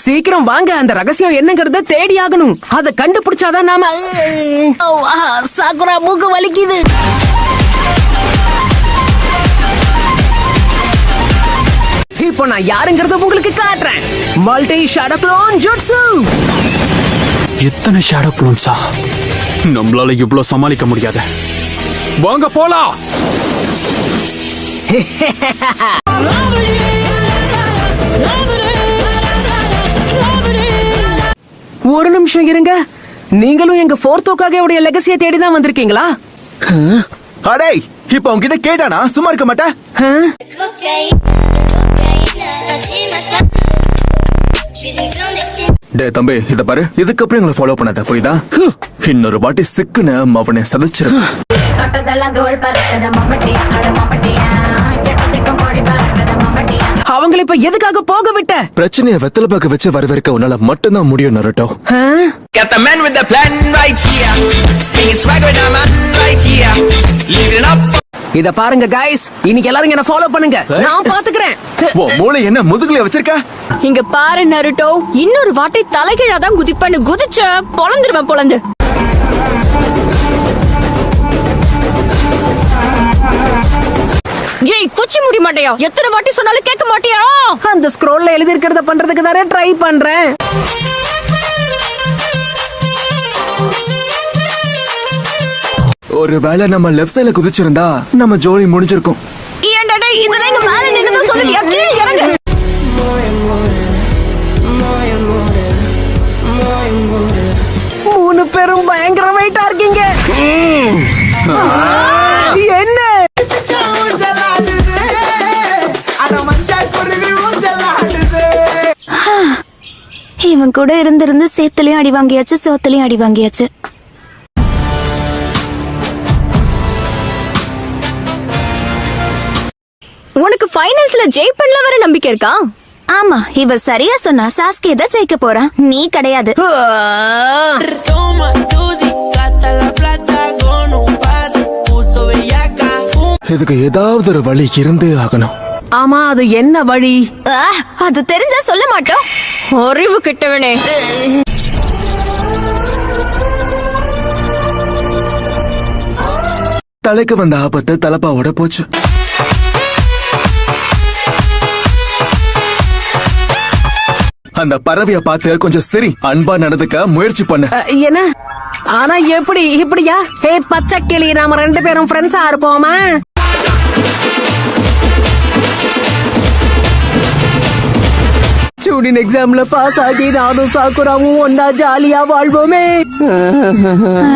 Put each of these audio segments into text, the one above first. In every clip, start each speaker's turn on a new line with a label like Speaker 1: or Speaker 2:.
Speaker 1: சீக்கிரம் வாங்க, அந்த ரகசியம் என்னங்கறத தேடி ஆகணும். அத கண்டுபிடிச்சாதான் நாம.
Speaker 2: சாக்குரா மூக்கு வலிக்குது.
Speaker 1: இப்போ நான் யாருங்கறத உங்களுக்கு காட்டுறேன். Multi shadow clone jutsu.
Speaker 3: எத்தனை ஷேடோ க்ளோன்ஸா? நம்மளால இவ்வளவு சமாளிக்க முடியாது. வாங்க போலாம்.
Speaker 1: ஒரு நிமிஷம் இருங்க. நீங்களும் எங்க ஃபோர்த்தோக்காக உடைய லெகசியை தேடி தான் வந்திருக்கீங்களா?
Speaker 4: அடே, இப்ப உன்கிட்ட கேட்டானா சும்மா இருக்க மாட்டேன். டே தம்பி, இத பாரு, இதுக்கப்புறம் எங்களை ஃபாலோ பண்ணாத, புரியுதா? இன்னொரு வாட்டி சிக்குன்னு அவனை சதைச்சிரு.
Speaker 1: அவங்களை இப்ப எதுக்காக போக விட்ட?
Speaker 4: பிரச்சனையை வெத்தலை பாக்க வச்சு வரவேற்க உன்னால மட்டும்தான் முடியும் Naruto.
Speaker 5: Got the man with the plan right here. Bringing swag with the man right here. Living up.
Speaker 1: இத பாருங்க கைஸ், இன்னைக்கு எல்லாரும் என்ன ஃபாலோ பண்ணுங்க, நான் பாத்துக்கிறேன்.
Speaker 4: ஓ மூளை என்ன முதுகுல வச்சிருக்க?
Speaker 6: இங்க பாரு நருட்டோ, இன்னொரு வாட்டி தலைகீழா தான் குதிப்பேன்னு குதிச்ச பொளந்துருவேன் பொளந்து. ஏய் குச்சி முடி மாட்டியா? எத்தனை வாட்டி சொன்னாலும் கேட்க மாட்டியா?
Speaker 1: அந்த ஸ்க்ரோல்ல எழுதி இருக்கிறத பண்றதுக்கு தானே ட்ரை பண்றேன்.
Speaker 4: ஒருவேளை நம்ம லெஃப்ட் சைடுல குதிச்சிருந்தா நம்ம ஜோலி முடிஞ்சிருக்கும்.
Speaker 6: ஏன்டா டேய், இதெல்லாம் இங்க மேல நின்னு சொல்லுவியா? கீழ இறங்கு.
Speaker 1: மூணு பேரும் பயங்கர வெயிட்டா இருக்கீங்க. என்ன
Speaker 6: இவன் கூட இருந்து சேத்துலயும் அடி வாங்கியாச்சு, சோத்துலயும் அடி வாங்கியாச்சு. உனக்கு ஃபைனல்ஸ்ல ஜெயிப்பன்ல வர நம்பிக்கை இருக்கா? ஆமா, இவ சரியா சொன்னா சாஸ்கே தான் ஜெயிக்க போறான், நீ கிடையாது.
Speaker 4: இதுக்கு ஏதாவது ஒரு வழி இருந்தே ஆகணும்.
Speaker 1: ஆமா, அது என்ன வழி?
Speaker 6: அது தெரிஞ்சா சொல்ல மாட்டோம். அறிவு கிட்டவனே.
Speaker 4: தலைக்கு வந்த ஆபத்து தலப்பாவோட போச்சு. அந்த பறவைய பார்த்து கொஞ்சம் சரி அன்பா நடந்துக்க முயற்சி பண்ண.
Speaker 1: என்ன? ஆனா எப்படி இப்படியா? ஹே பச்சை கிளி, நாம ரெண்டு பேரும் ஃப்ரெண்ட்ஸா இருப்போமா? ஸ்டூடெண்ட் எக்ஸாம்ல பாஸ் ஆகி நானும் சாக்குராவும் ஒன்னா ஜாலியா வாழ்வோமே.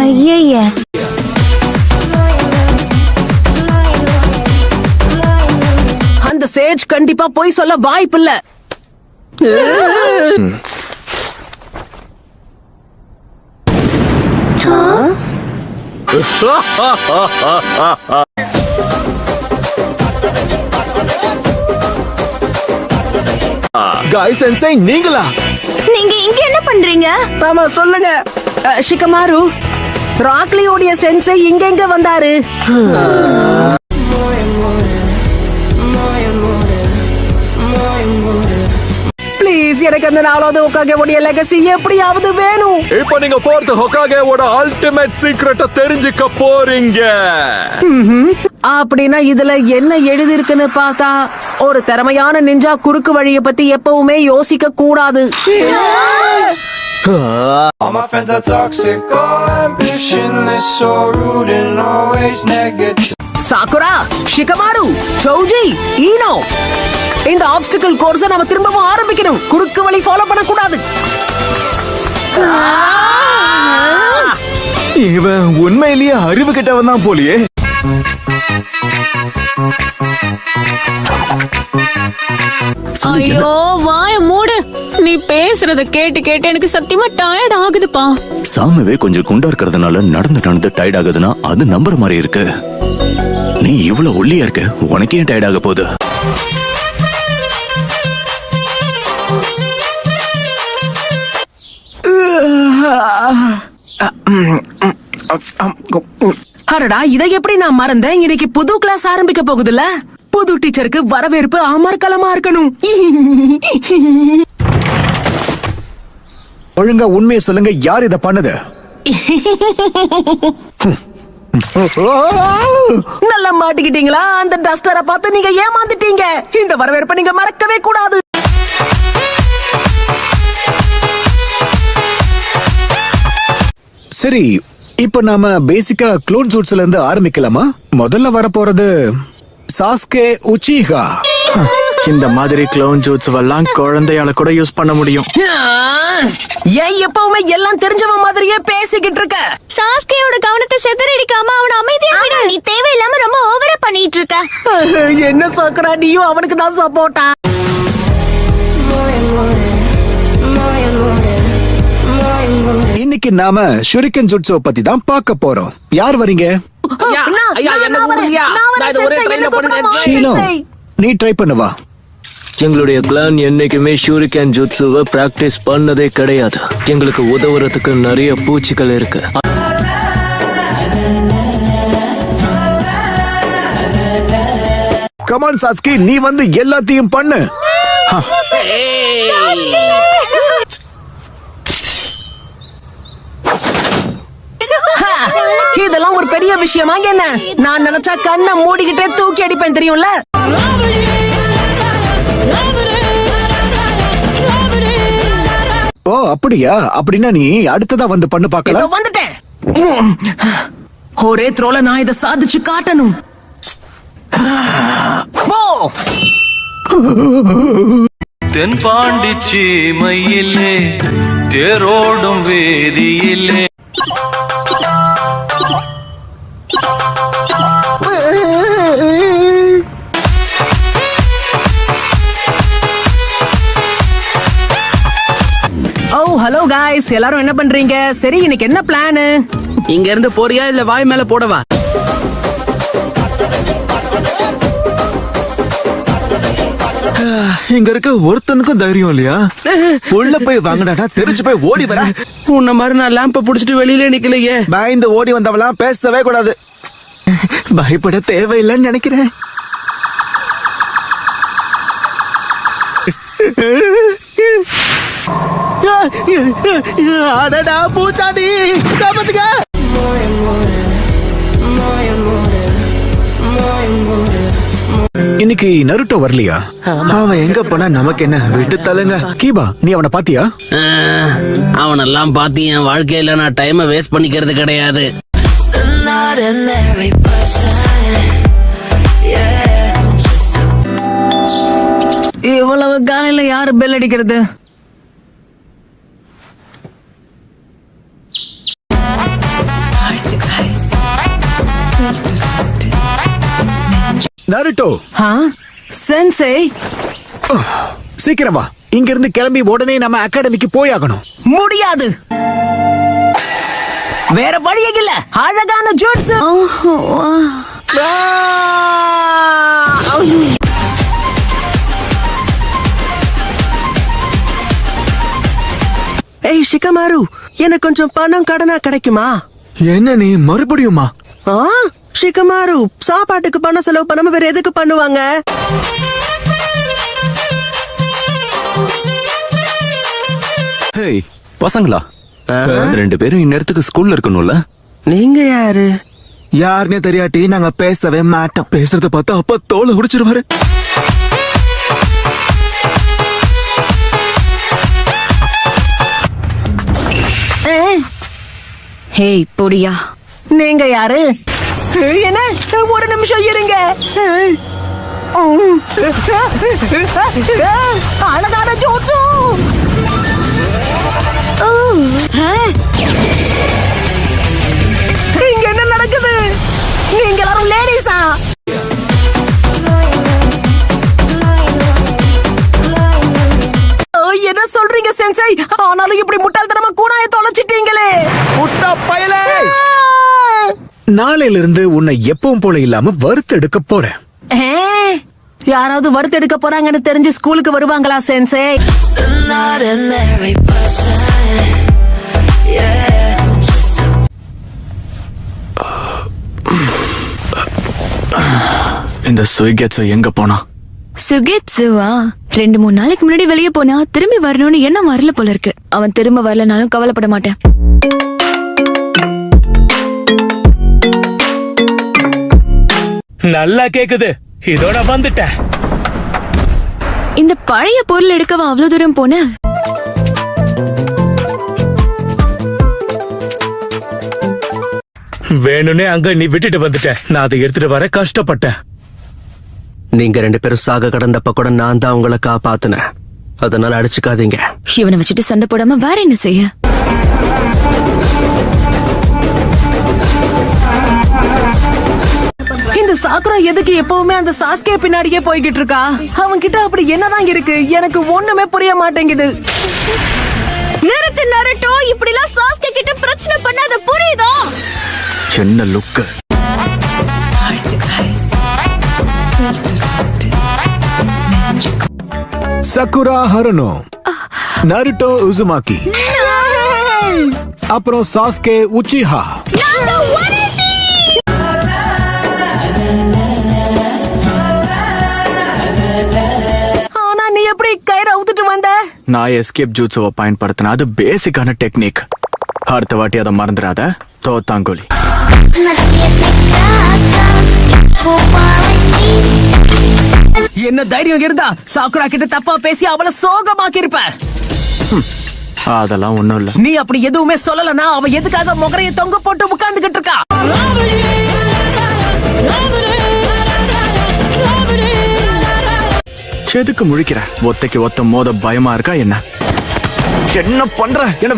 Speaker 6: ஐயே,
Speaker 1: அந்த சேஜ் கண்டிப்பா போய் சொல்ல வாய்ப்பில்ல.
Speaker 4: காய் சென்சை, நீங்களா?
Speaker 6: நீங்க இங்க என்ன பண்றீங்க?
Speaker 1: ஆமா சொல்லுங்க. ஷிகமாரு, ராக்லியோடைய சென்சை இங்க எங்க வந்தாரு? ப்ளீஸ், எனக்கு அந்த நாலாவது ஹோகாகேவோட லெகசி எப்படியாவது வேணும்.
Speaker 4: இப்போ நீங்க ஃபோர்த் ஹோகாகேவோட அல்டிமேட் சீக்ரெட்ட தெரிஞ்சுக்க போறீங்க.
Speaker 1: அப்படின்னா இதுல என்ன எழுதி இருக்குன்னு பார்த்தா, ஒரு திறமையான நிஞ்சா குறுக்கு வழியை பத்தி எப்பவுமே யோசிக்க கூடாது.
Speaker 7: All my friends are toxic, all ambitionless, so rude and always negative.
Speaker 1: Sakura, Shikamaru, Sowji, Eno, இந்த ஆப்ஸ்டிக்கல் கோர்ஸை நாம திரும்பவும் ஆரம்பிக்கணும். குறுக்கு வழி ஃபாலோ பண்ணக்கூடாது.
Speaker 4: இவன் உண்மையிலேயே அறிவு கிட்டவன் தான் போலியே.
Speaker 6: ஐயோ வாய மூடு. நீ பேசுறத கேட்டு கேட்டு எனக்கு சத்தியமா டயர்ட் ஆகுதுப்பா.
Speaker 8: சாமவே கொஞ்சம் குண்டா இருக்கிறதுனால நடந்து டயர்ட் ஆகுதுன்னா அது நம்புற மாதிரி இருக்கு. நீ இவ்வளவு ஒல்லியா இருக்க, உனக்கே டயர்ட் ஆக போகுது.
Speaker 1: அரடா, இதை எப்படி நான் மறந்தேன்? இன்னைக்கு புது கிளாஸ் ஆரம்பிக்க போகுதுல்ல. புது டீச்சருக்கு வரவேற்பு அமர்க்கலமா இருக்கணும்.
Speaker 2: ஒழுங்கா உண்மையை சொல்லுங்க, யார் இத பண்ணது?
Speaker 1: நல்லா மாட்டிக்கிட்டீங்களா? அந்த டஸ்டரை பார்த்து நீங்க ஏமாந்துட்டீங்க. இந்த வரவேற்பை நீங்க மறக்கவே கூடாது.
Speaker 2: சரி, இப்ப நாம பேசிக்கா க்ளோன் சூட்ஸ்ல இருந்து ஆரம்பிக்கலாமா? முதல்ல வரப்போறது சாஸ்கே உச்சிஹா.
Speaker 4: இந்த மாதிரி க்ளோன் ஜூட்ஸ் எல்லாம் குழந்தையால கூட யூஸ் பண்ண முடியும்.
Speaker 1: ஏன் எப்பவுமே எல்லாம் தெரிஞ்சவன் மாதிரியே பேசிக்கிட்டு இருக்க?
Speaker 6: சாஸ்கேயோட கவனத்தை சிதறடிக்காம அவன அமைதியா விடு. நீ தேவையில்லாம ரொம்ப ஓவரா பண்ணிட்டு இருக்க.
Speaker 1: என்ன சோக்கரா, நீயும் அவனுக்கு தான் சப்போர்ட்டா?
Speaker 2: இன்னைக்கு நாம ஷுரிக்கன் ஜுட்ஸோ பத்தி தான் பார்க்க போறோம். யார் வரீங்க? ஷீனோ, நீ ட்ரை பண்ணுவா.
Speaker 9: எங்களுடைய பிளான் என்னைக்குமே ஷூரிகன் ஜுட்சுவை பிராக்டிஸ் பண்ணதே கிடையாது. எங்களுக்கு உதவுறதுக்கு நிறைய பூச்சிகள் இருக்கு.
Speaker 2: கமான் சாஸ்கி, நீ வந்து எல்லாத்தையும் பண்ணு.
Speaker 1: இதெல்லாம் ஒரு பெரிய விஷயமா என்ன? நான் நினைச்சா கண்ணை மூடிக்கிட்டே தூக்கி அடிப்பேன், தெரியும்ல?
Speaker 2: ஓ அப்படியா? அப்படின்னா நீ அடுத்ததா வந்து பண்ணு
Speaker 1: இதோ
Speaker 2: பார்க்கலாம்.
Speaker 1: வந்துட்டேன். ஒரே த்ரோல நான் இதை சாதிச்சு காட்டணும். ஓ!
Speaker 10: தென்பாண்டி சீமையிலே தேரோடும் வேதியிலே
Speaker 1: ஓ ஹலோ காய்ஸ், எல்லாரும் என்ன பண்றீங்க? சரி, இன்னைக்கு என்ன பிளான்?
Speaker 11: இங்க இருந்து போறியா இல்ல வாய் மேல போடவா?
Speaker 4: இங்க இருக்க ஒருத்தனுக்கும் தைரியம் இல்லையா? உள்ள போய் வாங்கினா தெரிஞ்சு போய் ஓடி வர.
Speaker 11: உன்ன மாதிரி நான் லேம்ப புடிச்சிட்டு வெளியில நிக்கலையே.
Speaker 4: பயந்து ஓடி வந்தவெல்லாம் பேசவே கூடாது. பயப்பட தேவையில்லைன்னு நினைக்கிறேன். அடடா பூச்சாண்டி, காப்பாத்துங்க.
Speaker 2: இன்னைக்கு நருட்டோ வரலையா?
Speaker 4: அவன் எங்க போனா நமக்கு என்ன, விட்டு தள்ளுங்க.
Speaker 2: கீபா, நீ அவனை பாத்தியா?
Speaker 11: அவனெல்லாம் பார்த்து என் வாழ்க்கையில நான் டைமை வேஸ்ட் பண்ணிக்கிறது கிடையாது.
Speaker 1: இவ்வளவு காலையில யாரு பெல் அடிக்கிறது?
Speaker 2: நருட்டோ,
Speaker 1: சென்சே,
Speaker 2: சீக்கிரம் வா. இங்க இருந்து கிளம்பி உடனே நம்ம அகாடமிக்கு போயாகணும்.
Speaker 1: முடியாது. வேற வழியே இல்ல. அழகான ஜூட்ஸ். ஏய் ஷிகமாரு, எனக்கு கொஞ்சம் பணம் கடனா கிடைக்குமா?
Speaker 4: என்ன நீ மறுபடியுமா?
Speaker 1: ஷிகமாரு, சாப்பாட்டுக்கு பணம் செலவு பண்ணாம வேற எதுக்கு பண்ணுவாங்க?
Speaker 8: ஹேய் பசங்களா, ரெண்டு பேரும் இந்நேரத்துக்கு ஸ்கூல்ல இருக்கணும்ல?
Speaker 1: நீங்க யாரு?
Speaker 4: யாருன்னே தெரியாட்டி நாங்க பேசவே மாட்டோம். பேசுறத பார்த்தா அப்பா தோலை உரிச்சிருவாரு.
Speaker 6: ஹேய் பொடியா,
Speaker 1: நீங்க யாரு? என்ன, ஒரு நிமிஷம் இருங்க. அழகான ஜோட்ஸு. இங்க என்ன நடக்குது? நீங்க எல்லாரும் லேடிஸா? என்ன சொல்றீங்க சென்சை? ஆனாலும் இப்படி முட்டாள்தனமா கூடாய தொலைச்சிட்டீங்களே.
Speaker 4: முட்டா பயலே!
Speaker 2: நாளையில இருந்து உன்னை எப்பவும் போல இல்லாம வறுத்தெடுக்க போறேன்.
Speaker 1: யாராவது வறுத்தெடுக்க போறாங்கன்னு தெரிஞ்சு ஸ்கூலுக்கு வருவாங்களா சென்சே?
Speaker 4: இந்த சுகேட்சோ எங்க போனா?
Speaker 6: சுகேட்சுவா 2-3 நாளைக்கு முன்னாடி வெளியே போனா திரும்பி வரணும்னு எண்ணம் வரல போல இருக்கு. அவன் திரும்ப வரலனாலும் கவலைப்பட மாட்டேன்.
Speaker 12: நல்லா கேக்குது. இதோட வந்துட்டேன்.
Speaker 6: இந்த பழைய பொருள் எடுக்கவா அவ்வளவு தூரம் போன?
Speaker 12: வேணும்னே அங்க நீ விட்டுட்டு வந்துட்ட. நான் அதை எடுத்துட்டு வர கஷ்டப்பட்டேன்.
Speaker 11: நீங்க 2 பேரும் சாக கடந்தப்ப கூட நான் தான் உங்களை காப்பாத்தினேன். அதனால அடிச்சுக்காதீங்க.
Speaker 6: இவனை வச்சுட்டு சண்டை போடாம வேற என்ன செய்ய?
Speaker 1: இந்த சாக்குரா எதுக்கு எப்பவுமே அந்த சாஸ்கே பின்னாடியே போய்கிட்டு இருக்கா? அவன் கிட்ட அப்படி என்னதான் இருக்கு? எனக்கு ஒண்ணுமே புரிய மாட்டேங்குது.
Speaker 6: நிறுத்து நருட்டோ, இப்படிலாம் சாஸ்கே கிட்ட பிரச்சனை பண்ணாத, புரியுதா?
Speaker 4: என்ன லுக்கு.
Speaker 2: சக்குரா ஹருனோ, நருட்டோ உசுமாக்கி, அப்புறம் சாஸ்கே உச்சிஹா.
Speaker 1: ஆனா நீ எப்படி கயிறு அவுத்துட்டு வந்த?
Speaker 4: நான் எஸ்கேப் ஜூட்ஸுவை பயன்படுத்தின. அது பேசிக்கான டெக்னிக். அடுத்த வாட்டி அதை மறந்துடாத. தோத்தாங்கோலி.
Speaker 1: என்ன தைரியம் இருந்தா சாக்குரா கிட்ட தப்பா பேசி அவளை சோகமாக்கி இருப்ப.
Speaker 4: அதெல்லாம் ஒண்ணும் இல்ல.
Speaker 1: நீ அப்படி எதுவுமே சொல்லலனா அவ எதுக்காக முகரைய தொங்க போட்டு உட்கார்ந்துகிட்டு இருக்கா?
Speaker 4: எதுக்கு முழிக்கிற? ஒத்தைக்கு ஒத்த மோத பயமா இருக்கா என்ன? என்ன பண்ற? என்ன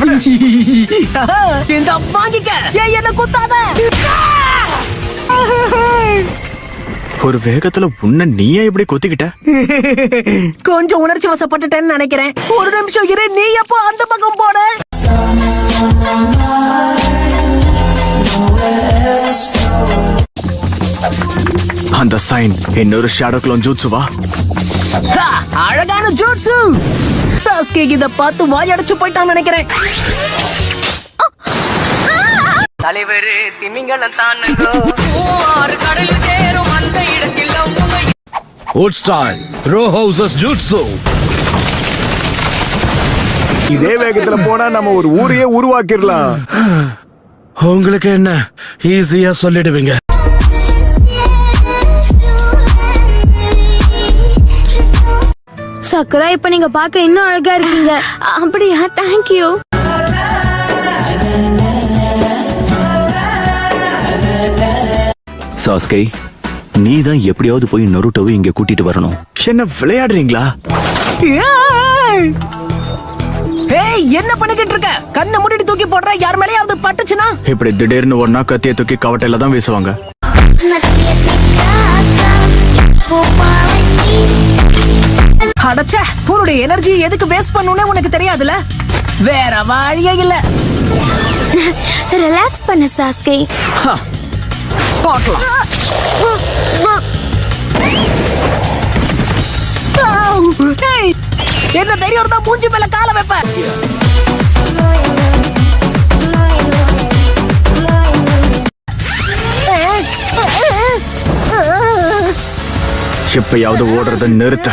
Speaker 1: இந்த வாங்கிக்க. ஏன் என்ன குத்தாத?
Speaker 4: ஒரு வேகத்துல உன்ன நீயே இப்படி கொத்திக்கிட்ட?
Speaker 1: கொஞ்சம் உணர்ச்சி வசப்பட்டுட்டேன்னு நினைக்கிறேன். ஒரு நிமிஷம் இரு. நீ எப்போ அந்த பக்கம் போன?
Speaker 4: அந்த சைன் இன்னொரு ஷேடோ க்ளோன் ஜூட்ஸுவா?
Speaker 1: அழகான ஜூட்ஸு. சாஸ்கே இத பார்த்து வாயடைச்சு போயிட்டான்னு நினைக்கிறேன்.
Speaker 5: தலைவரு திமிங்கலம் தானுங்கோ, ஆறு கடலில் சேரும் அந்த இடத்தில்
Speaker 3: Old style, row houses jutsu.
Speaker 2: இதே வேகத்துல போனா நம்ம ஒரு ஊரையே உருவாக்கிடலாம்.
Speaker 12: உங்களுக்கு என்ன ஈஸியா சொல்லிடுவீங்க.
Speaker 6: சக்குரா, இப்ப நீங்க பார்க்க இன்னும் அழகா இருக்கீங்க. அப்படியா? தேங்க்யூ.
Speaker 8: சாஸ்கே, நீ தான் எப்படியாவது போய் நருட்டோவை இங்க கூட்டிட்டு வரணும்.
Speaker 4: என்ன விளையாடுறீங்களா?
Speaker 1: ஏய், என்ன பண்ணிக்கிட்டு இருக்க? கண்ணை மூடிட்டு தூக்கி போடுற. யார் மேலயாவது பட்டுச்சுனா?
Speaker 4: இப்படி திடீர்னு ஒன்னா கத்திய தூக்கி கவட்டையில தான் வீசுவாங்க.
Speaker 1: அடச்சே, உன்னுடைய எனர்ஜி எதுக்கு வேஸ்ட் பண்ணனும்னே உனக்கு தெரியாதுல? வேற வழியே இல்ல.
Speaker 6: ரிலாக்ஸ் பண்ணு சாஸ்கே.
Speaker 1: பார்க்கலாம். ஏய், என்ன தைரியம் இருந்தா மூஞ்சி மேல கால வைப்ப?
Speaker 4: எப்பயாவது ஓடுறத நிறுத்த.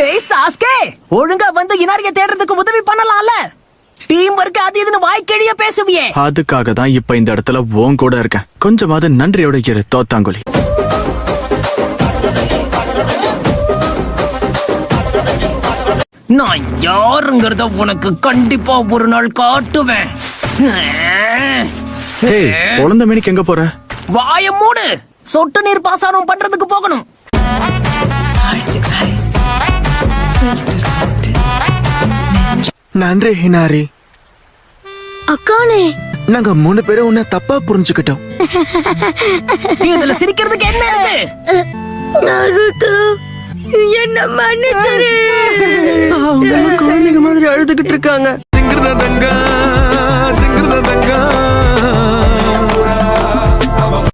Speaker 1: ஏய் சாஸ்கே, ஒழுங்கா வந்து இனாரிய தேடுறதுக்கு உதவி பண்ணலாம்ல? டீம் ஒர்க் அது இதுன்னு வாய்க்கிழிய பேசுவியே.
Speaker 4: அதுக்காக தான் இப்ப இந்த இடத்துல உன் கூட இருக்கேன். கொஞ்சமாவது நன்றியோட இரு தோத்தாங்குழி.
Speaker 1: நான் யாருங்கிறத உனக்கு கண்டிப்பா ஒரு நாள் காட்டுவேன்.
Speaker 4: ஏய், குழந்தை மணிக்கு எங்க போற?
Speaker 1: வாய மூடு. சொட்டு நீர் பாசனம் பண்றதுக்கு போகணும்.
Speaker 4: நன்றி ஹினாரி.
Speaker 6: அக்கானே,
Speaker 4: நாங்க 3 பேரும் உன்னை தப்பா புரிஞ்சுக்கிட்டோம்.
Speaker 1: இதுல சிரிக்கிறதுக்கு என்ன இருக்கு?
Speaker 6: நருட்டோ, என்ன மன்னிச்சிரு.
Speaker 1: குழந்தைங்க மாதிரி அழுதுகிட்டு இருக்காங்க.